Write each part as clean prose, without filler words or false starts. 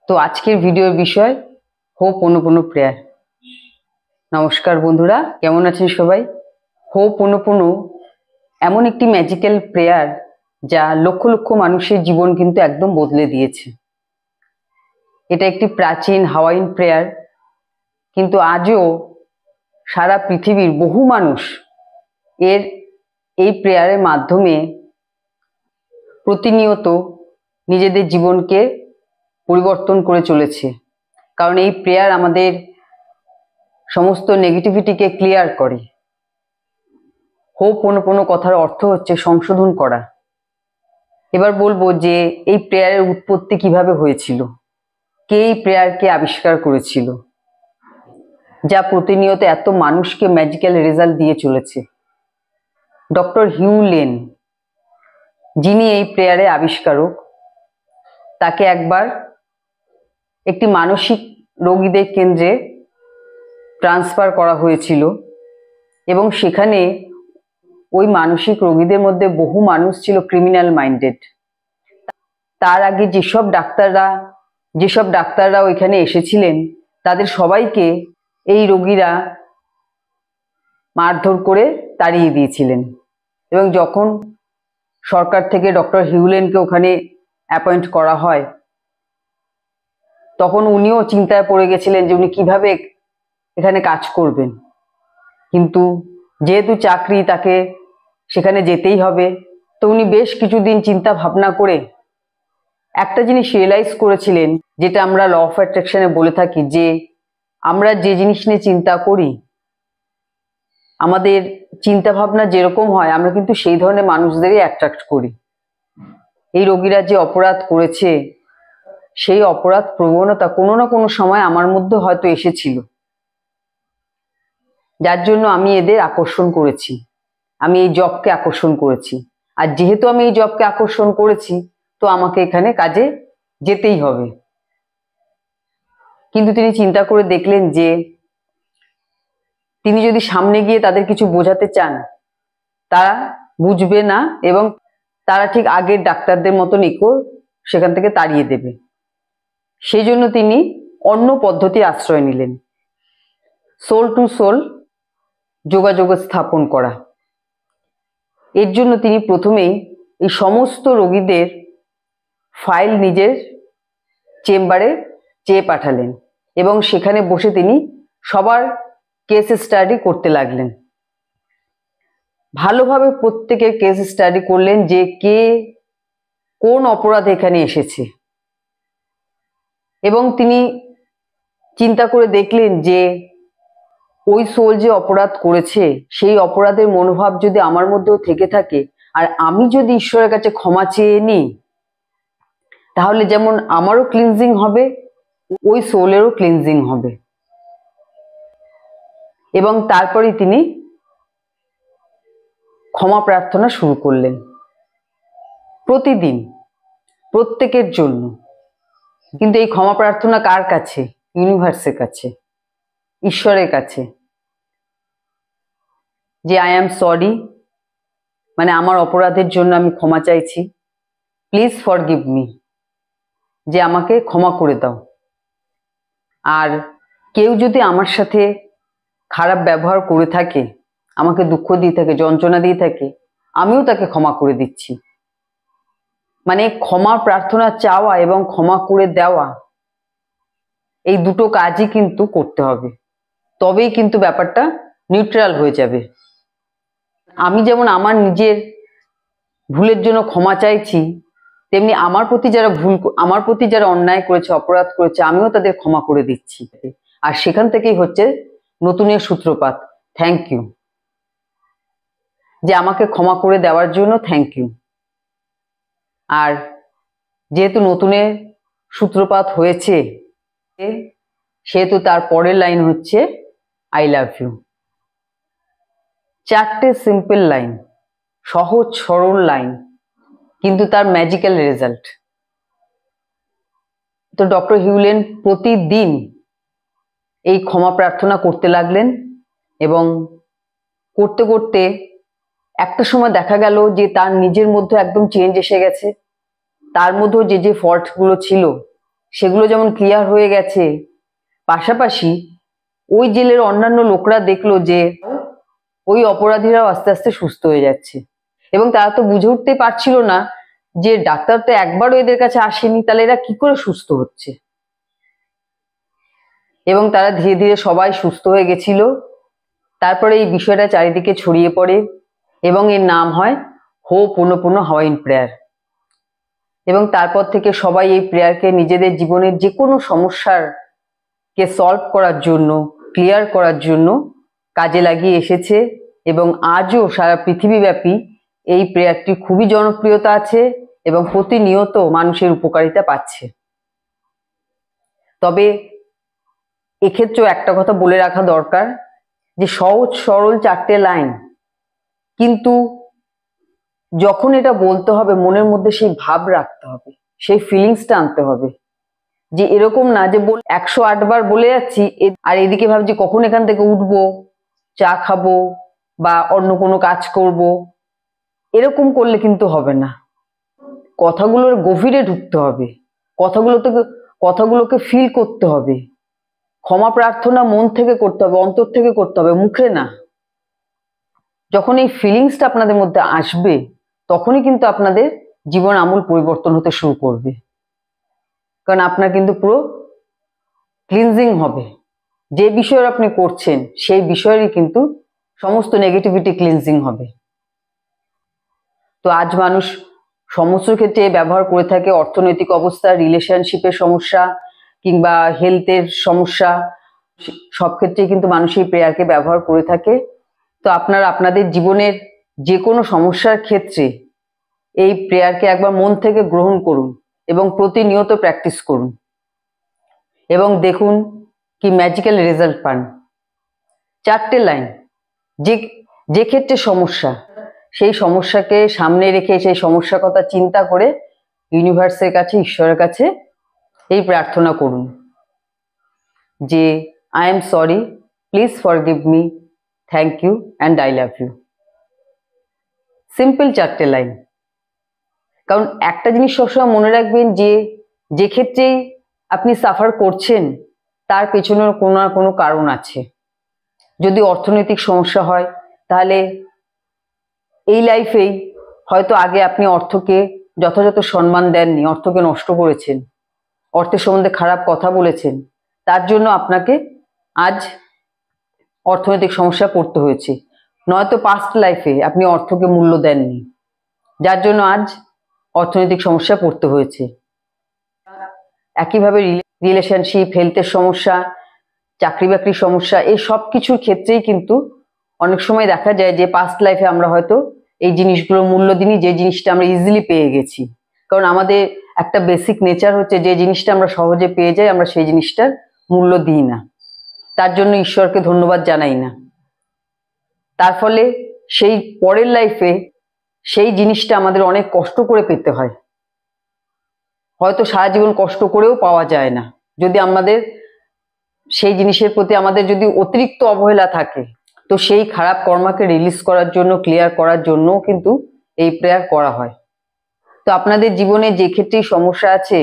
তো আজকের ভিডিওর বিষয় হোপোনোপোনো প্রেয়ার। নমস্কার বন্ধুরা, কেমন আছেন সবাই? হোপোনোপোনো এমন একটি ম্যাজিক্যাল প্রেয়ার যা লক্ষ লক্ষ মানুষের জীবন কিন্তু একদম বদলে দিয়েছে। এটা একটি প্রাচীন হাওয়াইন প্রেয়ার, কিন্তু আজও সারা পৃথিবীর বহু মানুষ এই প্রেয়ারের মাধ্যমে প্রতিনিয়ত নিজেদের জীবনকে পরিবর্তন করে চলেছে। কারণ এই প্রেয়ার আমাদের সমস্ত নেগেটিভিটিকে ক্লিয়ার করে। হোপোনোপোনো কথার অর্থ হচ্ছে সংশোধন করা। এবার বলবো যে এই প্রেয়ারের উৎপত্তি কিভাবে হয়েছিল, কে এই প্রেয়ারকে আবিষ্কার করেছিল, যা প্রতিনিয়ত এত মানুষকে ম্যাজিক্যাল রেজাল্ট দিয়ে চলেছে। ডক্টর হিউ লেন, যিনি এই প্রেয়ারের আবিষ্কারক, তাকে একবার একটি মানসিক রোগীদের কেন্দ্রে ট্রান্সফার করা হয়েছিল এবং সেখানে ওই মানসিক রোগীদের মধ্যে বহু মানুষ ছিল ক্রিমিনাল মাইন্ডেড। তার আগে যেসব ডাক্তাররা ওইখানে এসেছিলেন তাদের সবাইকে এই রোগীরা মারধর করে তাড়িয়ে দিয়েছিলেন। এবং যখন সরকার থেকে ডক্টর হিউলেনকে ওখানে অ্যাপয়েন্ট করা হয়, তখন উনিও চিন্তায় পড়ে গেছিলেন যে উনি কিভাবে এখানে কাজ করবেন। কিন্তু যেহেতু চাকরি, তাকে সেখানে যেতেই হবে, তো উনি বেশ কিছুদিন চিন্তা ভাবনা করে একটা জিনিস রিয়েলাইজ করেছিলেন, যেটা আমরা ল অফ অ্যাট্রাকশনে বলে থাকি, যে আমরা যে জিনিস নিয়ে চিন্তা করি, আমাদের চিন্তা ভাবনা যেরকম হয়, আমরা কিন্তু সেই ধরনের মানুষদেরই অ্যাট্রাক্ট করি। এই রোগীরা যে অপরাধ করেছে, সেই অপরাধ প্রবণতা কোনো না কোনো সময় আমার মধ্যে হয়তো এসেছিল, যার জন্য আমি এদের আকর্ষণ করেছি, আমি এই জবকে আকর্ষণ করেছি। আর যেহেতু আমি এই জবকে আকর্ষণ করেছি, তো আমাকে এখানে কাজে যেতেই হবে। কিন্তু তিনি চিন্তা করে দেখলেন যে তিনি যদি সামনে গিয়ে তাদের কিছু বোঝাতে চান, তারা বুঝবে না এবং তারা ঠিক আগের ডাক্তারদের মতন সেখান থেকে তাড়িয়ে দেবে। সেই জন্য তিনি অন্য পদ্ধতির আশ্রয় নিলেন, সোল টু সোল যোগাযোগ স্থাপন করা। এর জন্য তিনি প্রথমেই এই সমস্ত রোগীদের ফাইল নিজের চেম্বারে চেয়ে পাঠালেন এবং সেখানে বসে তিনি সবার কেস স্টাডি করতে লাগলেন। ভালোভাবে প্রত্যেকের কেস স্টাডি করলেন, যে কে কোন অপরাধে এখানে এসেছে। এবং তিনি চিন্তা করে দেখলেন যে ওই সোল যে অপরাধ করেছে, সেই অপরাধের মনোভাব যদি আমার মধ্যেও থেকে থাকে, আর আমি যদি ঈশ্বরের কাছে ক্ষমা চেয়ে নিই, তাহলে যেমন আমারও ক্লিনজিং হবে, ওই সোলেরও ক্লিনজিং হবে। এবং তারপরে তিনি ক্ষমা প্রার্থনা শুরু করলেন প্রতিদিন, প্রত্যেকের জন্য। কিন্তু এই ক্ষমা প্রার্থনা কার কাছে? ইউনিভার্সের কাছে, ঈশ্বরের কাছে। যে আই অ্যাম সরি, মানে আমার অপরাধের জন্য আমি ক্ষমা চাইছি, প্লিজ ফরগিভ মি, যে আমাকে ক্ষমা করে দাও। আর কেউ যদি আমার সাথে খারাপ ব্যবহার করে থাকে, আমাকে দুঃখ দিয়ে থাকে, যন্ত্রণা দিয়ে থাকে, আমিও তাকে ক্ষমা করে দিচ্ছি। মানে ক্ষমা প্রার্থনা চাওয়া এবং ক্ষমা করে দেওয়া, এই দুটো কাজই কিন্তু করতে হবে, তবেই কিন্তু ব্যাপারটা নিউট্রাল হয়ে যাবে। আমি যেমন আমার নিজের ভুলের জন্য ক্ষমা চাইছি, তেমনি আমার প্রতি যারা অন্যায় করেছে, অপরাধ করেছে, আমিও তাদের ক্ষমা করে দিচ্ছি। আর সেখান থেকেই হচ্ছে নতুনের সূত্রপাত। থ্যাংক ইউ, যে আমাকে ক্ষমা করে দেওয়ার জন্য থ্যাংক ইউ। আর যেহেতু নতুনের সূত্রপাত হয়েছে, সেহেতু তার পরের লাইন হচ্ছে আই লাভ ইউ। চারটে সিম্পল লাইন, সহজ সরল লাইন, কিন্তু তার ম্যাজিক্যাল রেজাল্ট। তো ডক্টর হিউলেন প্রতিদিন এই ক্ষমা প্রার্থনা করতে লাগলেন এবং করতে করতে একটা সময় দেখা গেল যে তার নিজের মধ্যে একদম চেঞ্জ এসে গেছে। তার মধ্যেও যে ফল্টগুলো ছিল, সেগুলো যেমন ক্লিয়ার হয়ে গেছে, পাশাপাশি ওই জেলের অন্যান্য লোকরা দেখলো যে ওই অপরাধীরাও আস্তে আস্তে সুস্থ হয়ে যাচ্ছে। এবং তারা তো বুঝে উঠতে পারছিল না যে ডাক্তার তো একবারও এদের কাছে আসেনি, তাহলে এরা কি করে সুস্থ হচ্ছে। এবং তারা ধীরে ধীরে সবাই সুস্থ হয়ে গেছিল। তারপরে এই বিষয়টা চারিদিকে ছড়িয়ে পড়ে এবং এর নাম হয় হোপোনোপোনো হাওয়াইয়ান প্রেয়ার। এবং তারপর থেকে সবাই এই প্রেয়ারকে নিজেদের জীবনের যে কোনো সমস্যার কে সলভ করার জন্য, ক্লিয়ার করার জন্য কাজে লাগিয়ে এসেছে। এবং আজও সারা পৃথিবীব্যাপী এই প্রেয়ারটি খুবই জনপ্রিয়তা আছে এবং প্রতিনিয়ত মানুষের উপকারিতা পাচ্ছে। তবে এক্ষেত্রেও একটা কথা বলে রাখা দরকার যে সহজ সরল 4টে লাইন, কিন্তু যখন এটা বলতে হবে মনের মধ্যে সেই ভাব রাখতে হবে, সেই ফিলিংসটা আনতে হবে। যে এরকম না যে 108 বার বলে যাচ্ছি আর এদিকে ভাবছি কখন এখান থেকে উঠবো, চা খাবো বা অন্য কোনো কাজ করব। এরকম করলে কিন্তু হবে না। কথাগুলোর গভীরে ঢুকতে হবে, কথাগুলোকে ফিল করতে হবে। ক্ষমা প্রার্থনা মন থেকে করতে হবে, অন্তর থেকে করতে হবে, মুখে না। যখন এই ফিলিংসটা আপনাদের মধ্যে আসবে তখনই কিন্তু আপনাদের জীবন আমূল পরিবর্তন হতে শুরু করবে। কারণ আপনার কিন্তু পুরো ক্লিনজিং হবে। যে বিষয়ের আপনি করছেন সেই বিষয়েরই কিন্তু সমস্ত নেগেটিভিটি ক্লিনজিং হবে। তো আজ মানুষ সমস্ত ক্ষেত্রে ব্যবহার করে থাকে, অর্থনৈতিক অবস্থা, রিলেশনশিপের সমস্যা কিংবা হেলথের সমস্যা, সব ক্ষেত্রে কিন্তু মানুষ এই প্রেয়ারকে ব্যবহার করে থাকে। তো আপনারা আপনাদের জীবনের যে কোনো সমস্যার ক্ষেত্রে এই প্রেয়ারকে একবার মন থেকে গ্রহণ করুন এবং প্রতিনিয়ত প্র্যাকটিস করুন এবং দেখুন কি ম্যাজিক্যাল রেজাল্ট পান। 4টে লাইন, যে ক্ষেত্রে সমস্যা সেই সমস্যাকে সামনে রেখে সেই সমস্যার কথা চিন্তা করে ইউনিভার্সের কাছে, ঈশ্বরের কাছে এই প্রার্থনা করুন যে I am sorry, please forgive me, thank you and I love you. Simple 4টে লাইন। কারণ একটা জিনিস সবসময় মনে রাখবেন যে ক্ষেত্রেই আপনি সাফার করছেন তার পেছনের কোনো না কোনো কারণ আছে। যদি অর্থনৈতিক সমস্যা হয় তাহলে এই লাইফেই হয়তো আগে আপনি অর্থকে যথাযথ সম্মান দেননি, অর্থকে নষ্ট করেছেন, অর্থের সম্বন্ধে খারাপ কথা বলেছেন, তার জন্য আপনাকে আজ অর্থনৈতিক সমস্যা পড়তে হয়েছে। নয়তো পাস্ট লাইফে আপনি অর্থকে মূল্য দেননি, যার জন্য আজ অর্থনৈতিক সমস্যা পড়তে হয়েছে। একইভাবে রিলেশনশিপ, হেলথের সমস্যা, চাকরি বাকরির সমস্যা, এই সব কিছুর ক্ষেত্রেই কিন্তু অনেক সময় দেখা যায় যে পাস্ট লাইফে আমরা হয়তো এই জিনিসগুলো মূল্য দিইনি, যে জিনিসটা আমরা ইজিলি পেয়ে গেছি। কারণ আমাদের একটা বেসিক নেচার হচ্ছে যে জিনিসটা আমরা সহজে পেয়ে যাই আমরা সেই জিনিসটার মূল্য দিই না, তার জন্য ঈশ্বরকে ধন্যবাদ জানাই না। তার ফলে সেই পরের লাইফে সেই জিনিসটা আমাদের অনেক কষ্ট করে পেতে হয়, হয়তো সারা জীবন কষ্ট করেও পাওয়া যায় না। যদি আমাদের সেই জিনিসের প্রতি আমাদের যদি অতিরিক্ত অবহেলা থাকে, তো সেই খারাপ কর্মকে রিলিজ করার জন্য, ক্লিয়ার করার জন্য কিন্তু এই প্রেয়ার করা হয়। তো আপনাদের জীবনে যে ক্ষেত্রেই সমস্যা আছে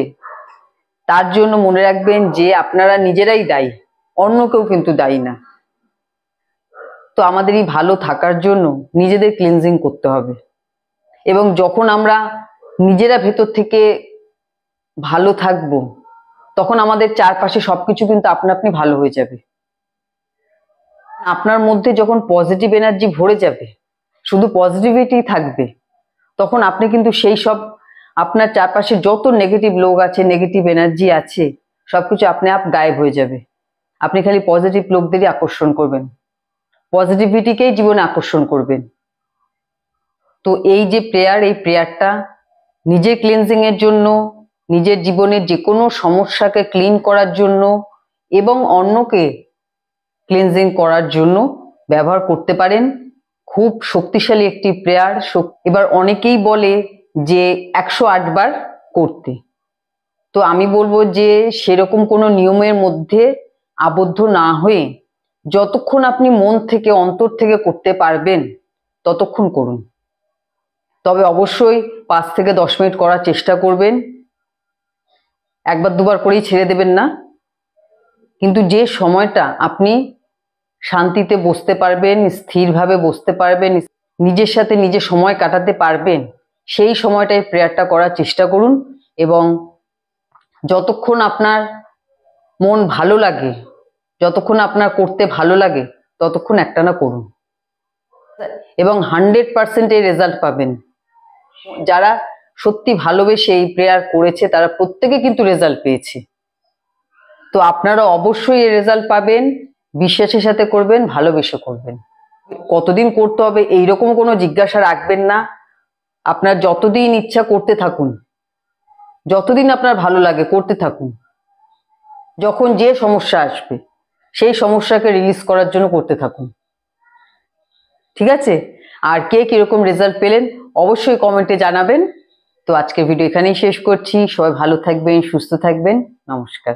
তার জন্য মনে রাখবেন যে আপনারা নিজেরাই দায়ী, অন্য কেউ কিন্তু দায়ী না। তো আমাদের এই ভালো থাকার জন্য নিজেদের ক্লিনজিং করতে হবে। এবং যখন আমরা নিজেরা ভেতর থেকে ভালো থাকবো তখন আমাদের চারপাশে সবকিছু কিন্তু আপনা আপনি ভালো হয়ে যাবে। আপনার মধ্যে যখন পজিটিভ এনার্জি ভরে যাবে, শুধু পজিটিভিটি থাকবে, তখন আপনি কিন্তু সেই সব আপনার চারপাশে যত নেগেটিভ লোক আছে, নেগেটিভ এনার্জি আছে, সবকিছু আপনি আপ গায়েব হয়ে যাবে। আপনি খালি পজিটিভ লোকদেরই আকর্ষণ করবেন, পজিটিভিটিকেই জীবনে আকর্ষণ করবেন। তো এই যে প্রেয়ার, এই প্রেয়ারটা নিজের ক্লিনজিং এর জন্য, নিজের জীবনের যে কোনো সমস্যাকে ক্লিন করার জন্য এবং অন্যকে ক্লিনজিং করার জন্য ব্যবহার করতে পারেন। খুব শক্তিশালী একটি প্রেয়ার। এবার অনেকেই বলে যে 108 বার করতে, তো আমি বলবো যে সেরকম কোনো নিয়মের মধ্যে আবদ্ধ না হয়ে যতক্ষণ আপনি মন থেকে, অন্তর থেকে করতে পারবেন ততক্ষণ করুন। তবে অবশ্যই 5 থেকে 10 মিনিট করার চেষ্টা করবেন। একবার দুবার করেই ছেড়ে দেবেন না, কিন্তু যে সময়টা আপনি শান্তিতে বসতে পারবেন, স্থিরভাবে বসতে পারবেন, নিজের সাথে নিজে সময় কাটাতে পারবেন, সেই সময়টায় প্রেয়ারটা করার চেষ্টা করুন। এবং যতক্ষণ আপনার মন ভালো লাগে, যতক্ষণ আপনার করতে ভালো লাগে, ততক্ষণ একটানা করুন এবং 100% এর রেজাল্ট পাবেন। যারা সত্যি ভালোবেসে এই প্রেয়ার করেছে তারা প্রত্যেকে কিন্তু রেজাল্ট পেয়েছে। তো আপনারা অবশ্যই এই রেজাল্ট পাবেন। বিশ্বাসের সাথে করবেন, ভালোবেসে করবেন। কতদিন করতে হবে এইরকম কোনো জিজ্ঞাসা রাখবেন না। আপনার যতদিন ইচ্ছা করতে থাকুন, যতদিন আপনার ভালো লাগে করতে থাকুন। যখন যে সমস্যা আসবে সেই সমস্যাকে রিলিজ করার জন্য করতে থাকুন, ঠিক আছে? আর কে কিরকম রেজাল্ট পেলেন অবশ্যই কমেন্টে জানাবেন। তো আজকের ভিডিও এখানেই শেষ করছি। সবাই ভালো থাকবেন, সুস্থ থাকবেন। নমস্কার।